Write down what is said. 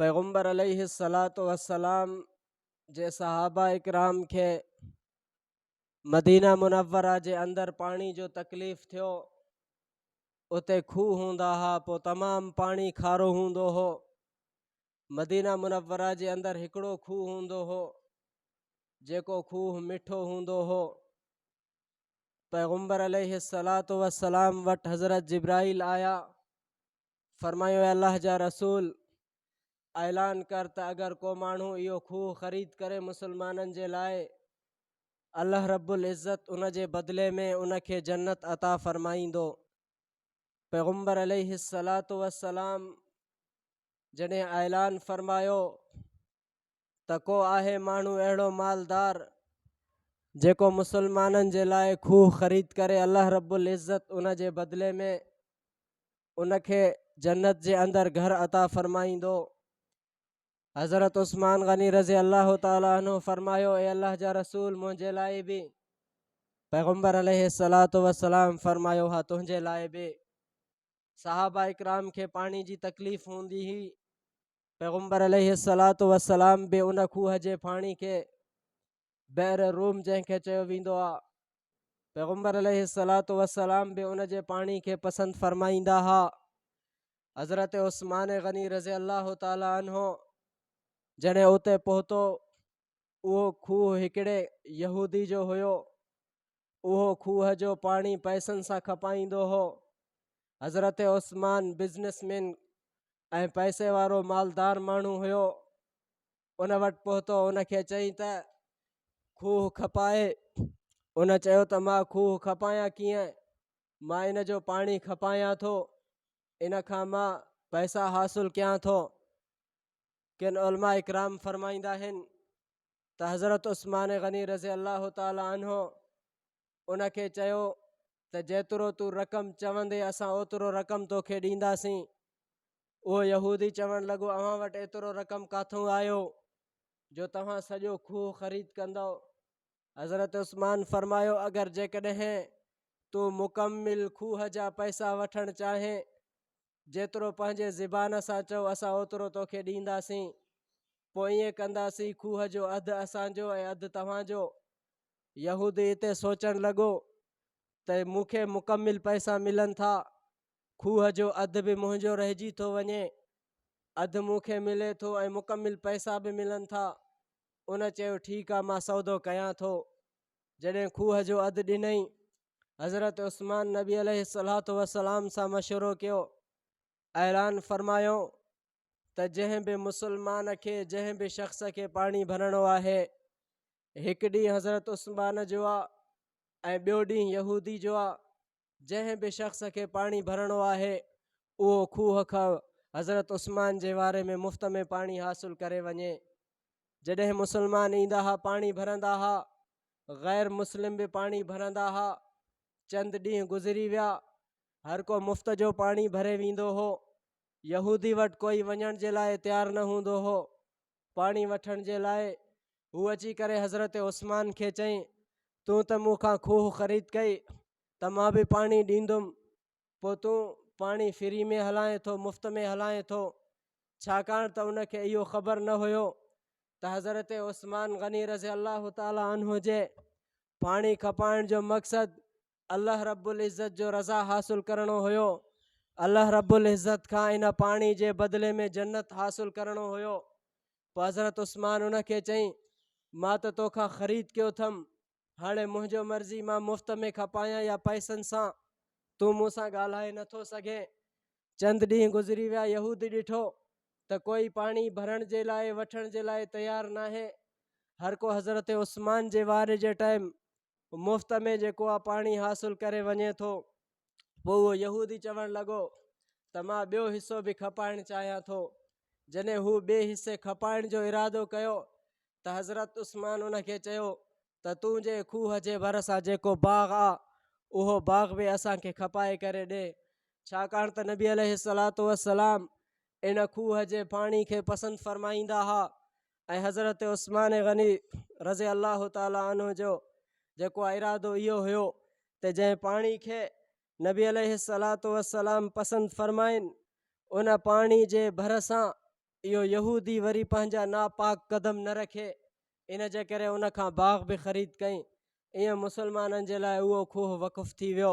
पैगम्बर अलैहिस्सलातु वस्सलाम जे सहाबा इकराम के मदीना मुनव्वरा जे अंदर पानी जो तकलीफ़ थियो। उते खूह हूंदा हा, पोइ तमामु पानी खारो हूंदो हो। मदीना मुनव्वरा जे अंदर हिकिड़ो खूह हूंदो हो जेको खूह मिठो हूंदो हो। पैगम्बर अलैहिस्सलातु वस्सलाम वटि हज़रत जिब्राइल आया, फरमायो अल्लाह जा रसूल ऐलान कर त अगर को माण्हू इहो खूह ख़रीद करे मुसलमाननि जे लाइ, अल्लाह रब्बुल इज़्ज़त उन जे बदिले में उनखे जन्नत अता फ़रमाईंदो। पैगम्बर अलैहिस्सलातु वस्सलाम जॾहिं ऐलान फ़रमायो त को आहे माण्हू अहिड़ो मालदार जेको मुसलमाननि जे लाइ खूह ख़रीद करे, अल्लाह रब्बुल इज़्ज़त उन जे बदिले में उनखे जन्नत जे अंदरि घर अता फ़रमाईंदो। हज़रत उस्मान गनी रज़ी अल्लाह ताला अन्हु फरमायो, ए अल्लाह जा रसूल मुंहिंजे लाइ बि। पैगम्बर अलैहिस्सलातु वस्सलाम फरमायो, हा तुंहिंजे लाइ बि। सहाबा इकराम खे पाणी जी तकलीफ़ हूंदी हुई। पैगम्बर अलैहिस्सलातु वस्सलाम बि उन खूह जे पाणी खे बैर रूम जंहिंखे चयो वेंदो आहे, पैगम्बर अलैहिस्सलातु वस्सलाम बि उन जे पाणी खे पसंदि फरमाईंदा हा। हज़रत उस्मान गनी रज़ी अल्लाह ताला अन्हो जॾहिं उते पहुतो, उहो खूह हिकिड़े यहूदी जो हुयो। उहो खूह जो पाणी पैसनि सां खपाईंदो हो। हज़रत उस्मान बिज़नेसमैन ऐं पैसे वारो मालदार माण्हू हुयो। उन वटि पहुतो, उनखे चई त खूह खपाए। उन चयो त मां खूह खपायां कीअं, मां इन जो पाणी खपायां थो, इन खां मां पैसा हासिल कयां थो। किन उलमा इकराम फरमाईंदा आहिनि त हज़रत उस्मान गनी रज़ी अल्लाह ताला अन्हो उनखे चयो त जेतिरो तूं रक़म चवंदे असां ओतिरो रक़म तोखे ॾींदासीं। उहो यहूदी चवणु लॻो, अव्हां वटि एतिरो रक़म काथूं आयो जो तव्हां सॼो खूह ख़रीद कंदव। हज़रत उस्मान फरमायो, अगरि जेकॾहिं तूं मुकमिल खूह जा पैसा वठणु चाहें, जेतिरो पंहिंजे ज़बान सां चओ असां ओतिरो तोखे ॾींदासीं। पोइ ईअं कंदासीं, खूह जो अधु असांजो ऐं अधु तव्हांजो। यहूदी हिते सोचणु लॻो त मूंखे मुकमिल पैसा मिलनि था, खूह जो अधु बि मुंहिंजो रहिजी थो वञे, अधु मूंखे मिले थो ऐं मुकमिल पैसा बि मिलनि था। उन चयो ठीकु आहे, मां सौदो कयां थो। जॾहिं खूह जो अधु ॾिनई, हज़रत उस्मान नबी अलैहिस्सलातु वस्सलाम सां मशवरो कयो, ऐलान फरमायो त जंहिं बि मुसलमान खे, जंहिं बि शख़्स खे पाणी भरणो आहे, हिकु ॾींहुं हज़रत उस्मान जो आहे ऐं ॿियो ॾींहुं यहूदी जो आहे। जंहिं बि शख़्स खे पाणी भरणो आहे उहो खूह खां हज़रत उस्मान जे वारे में मुफ़्त में पाणी हासिल करे वञे। जॾहिं मुसलमान ईंदा हा पाणी भरंदा हा, ग़ैर मुस्लिम बि पाणी भरंदा हा। चंद ॾींहं गुज़री विया, हर को मुफ़्त जो पाणी भरे वेंदो हो। यहूदी वटि कोई वञण जे लाइ तयारु न हूंदो हो पाणी वठण जे लाइ। हू अची करे हज़रत उस्मान खे चई, तूं त मूंखां खूह ख़रीद कई त मां बि पाणी ॾींदुमि, पोइ तूं पाणी फ्री में हलाए थो, मुफ़्त में हलाए थो। छाकाणि त उनखे इहो ख़बर न हुयो त हज़रत उस्मान गनी रज़ी अल्लाह ताला अन्हु जे पाणी खपाइण जो मक़सदु अल्लाह रब्बुल इज़्ज़त जो रज़ा हासिल करणो हुयो। अल्लाह रब्बुल इज़्ज़त खां इन पाणी जे बदिले में जन्नत हासिल करणो हुयो। पोइ हज़रत उस्मान उनखे चई, मां त तोखां ख़रीद कयो अथमि, हाणे मुंहिंजो मर्ज़ी, मां मुफ़्त में खपायां या पैसनि सां, तूं मूंसां ॻाल्हाए नथो सघे। चंद ॾींहं गुज़री विया, यहूदी ॾिठो त कोई पाणी भरण जे लाइ, वठण जे लाइ तयारु न आहे। हर को हज़रत उस्मान जे वारे जे टाइम मुफ़्त में जेको आहे पाणी हासिल करे वञे थो। पोइ उहो यहूदी चवणु लॻो त मां ॿियो हिसो बि खपाइणु चाहियां थो। जॾहिं हू ॿिए हिसे खपाइण जो इरादो कयो त हज़रत उस्मान उनखे चयो त तूं जे खूह जे भरिसां जेको बाग़ आहे, उहो बाग़ बि असांखे खपाए करे ॾे। छाकाणि त नबी अलैहिस्सलातु वस्सलाम इन खूह जे पाणी खे पसंदि फरमाईंदा हुआ। ऐं हज़रत उस्मान गनी रज़ी अल्लाह ताला अन्हु जो जेको इरादो इहो हुयो त जंहिं पाणी खे नबी अलैहिस्सलातु वस्सलाम पसंदि फरमाइनि, उन पाणी जे भरिसां इहो यहूदी वरी पंहिंजा नापाक क़दम न रखे, इन जे करे उन खां बाग़ बि ख़रीद कई। ईअं मुसलमाननि जे लाइ उहो खूह वक़ुफ़ु थी वियो।